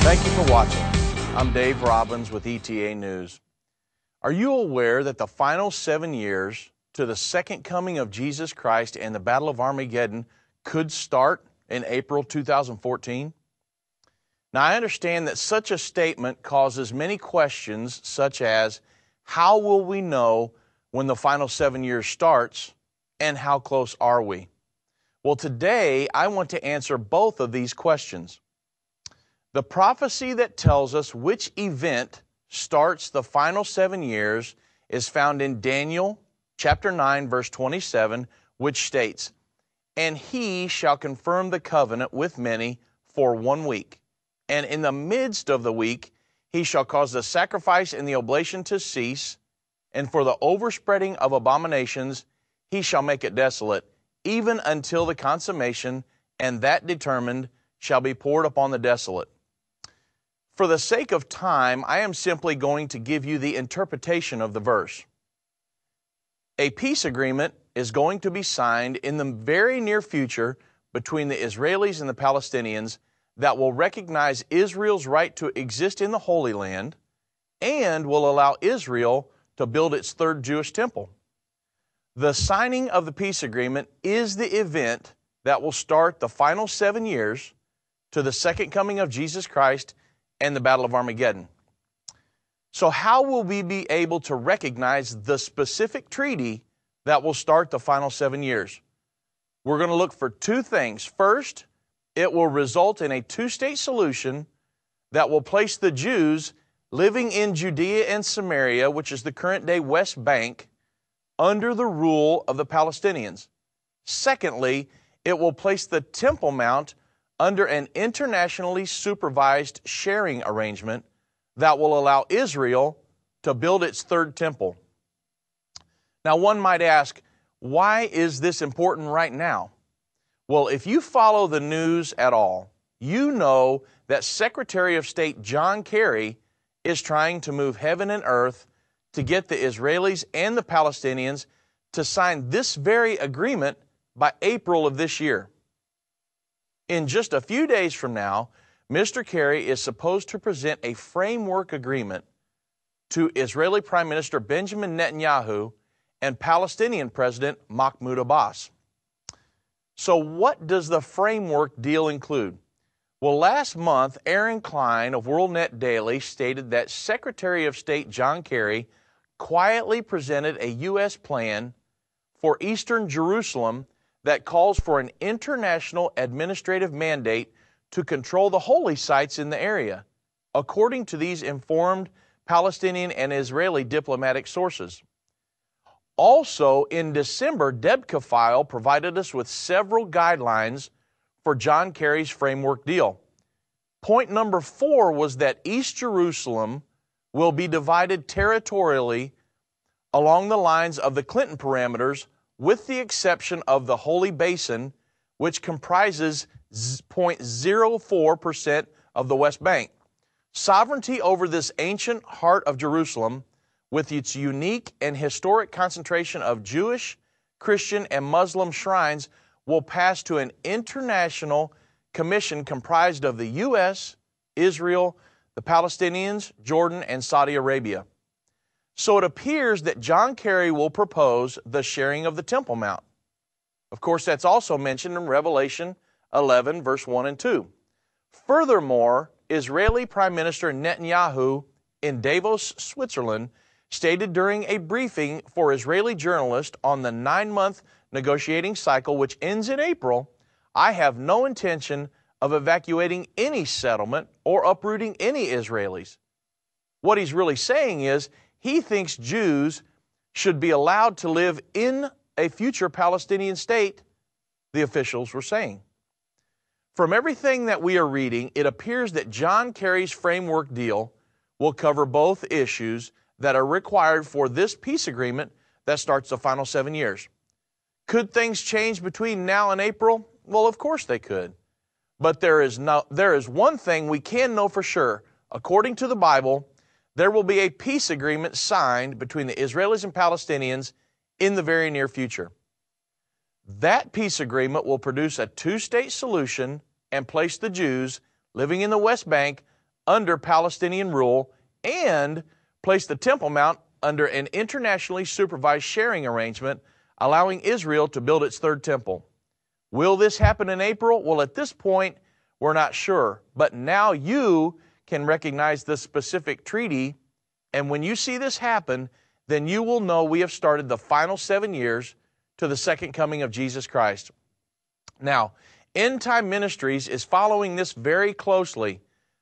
Thank you for watching. I'm Dave Robbins with ETA News. Are you aware that the final 7 years to the second coming of Jesus Christ and the Battle of Armageddon could start in April 2014? Now, I understand that such a statement causes many questions, such as, how will we know when the final 7 years starts, and how close are we? Well, today I want to answer both of these questions. The prophecy that tells us which event starts the final 7 years is found in Daniel chapter 9, verse 27, which states, "And he shall confirm the covenant with many for 1 week. And in the midst of the week he shall cause the sacrifice and the oblation to cease, and for the overspreading of abominations he shall make it desolate, even until the consummation, and that determined shall be poured upon the desolate." For the sake of time, I am simply going to give you the interpretation of the verse. A peace agreement is going to be signed in the very near future between the Israelis and the Palestinians that will recognize Israel's right to exist in the Holy Land and will allow Israel to build its third Jewish temple. The signing of the peace agreement is the event that will start the final 7 years to the second coming of Jesus Christ and the Battle of Armageddon. So how will we be able to recognize the specific treaty that will start the final 7 years? We're going to look for two things. First, it will result in a two-state solution that will place the Jews living in Judea and Samaria, which is the current-day West Bank, under the rule of the Palestinians. Secondly, it will place the Temple Mount under an internationally supervised sharing arrangement that will allow Israel to build its third temple. Now, one might ask, why is this important right now? Well, if you follow the news at all, you know that Secretary of State John Kerry is trying to move heaven and earth to get the Israelis and the Palestinians to sign this very agreement by April of this year. In just a few days from now, Mr. Kerry is supposed to present a framework agreement to Israeli Prime Minister Benjamin Netanyahu and Palestinian President Mahmoud Abbas. So what does the framework deal include? Well, last month, Aaron Klein of WorldNet Daily stated that Secretary of State John Kerry quietly presented a U.S. plan for Eastern Jerusalem that calls for an international administrative mandate to control the holy sites in the area, according to these informed Palestinian and Israeli diplomatic sources. Also, in December, Debka File provided us with several guidelines for John Kerry's framework deal. Point number 4 was that East Jerusalem will be divided territorially along the lines of the Clinton parameters, with the exception of the Holy Basin, which comprises 0.04% of the West Bank. Sovereignty over this ancient heart of Jerusalem, with its unique and historic concentration of Jewish, Christian, and Muslim shrines, will pass to an international commission comprised of the U.S., Israel, the Palestinians, Jordan, and Saudi Arabia. So it appears that John Kerry will propose the sharing of the Temple Mount. Of course, that's also mentioned in Revelation 11, verse 1 and 2. Furthermore, Israeli Prime Minister Netanyahu in Davos, Switzerland, stated during a briefing for Israeli journalists on the 9-month negotiating cycle, which ends in April, "I have no intention of evacuating any settlement or uprooting any Israelis." What he's really saying is he thinks Jews should be allowed to live in a future Palestinian state, the officials were saying. From everything that we are reading, it appears that John Kerry's framework deal will cover both issues that are required for this peace agreement that starts the final 7 years. Could things change between now and April? Well, of course they could. But there is one thing we can know for sure. According to the Bible, there will be a peace agreement signed between the Israelis and Palestinians in the very near future. That peace agreement will produce a two-state solution and place the Jews living in the West Bank under Palestinian rule and place the Temple Mount under an internationally supervised sharing arrangement, allowing Israel to build its third temple. Will this happen in April? Well, at this point, we're not sure. But now you can recognize this specific treaty, and when you see this happen, then you will know we have started the final 7 years to the second coming of Jesus Christ. Now, End Time Ministries is following this very closely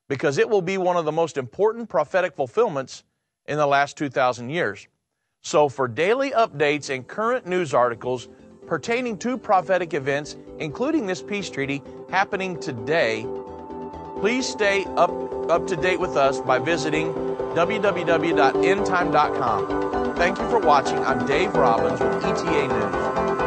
because it will be one of the most important prophetic fulfillments in the last 2,000 years. So for daily updates and current news articles pertaining to prophetic events, including this peace treaty happening today, please stay up to date with us by visiting www.endtime.com. Thank you for watching. I'm Dave Robbins with ETA News.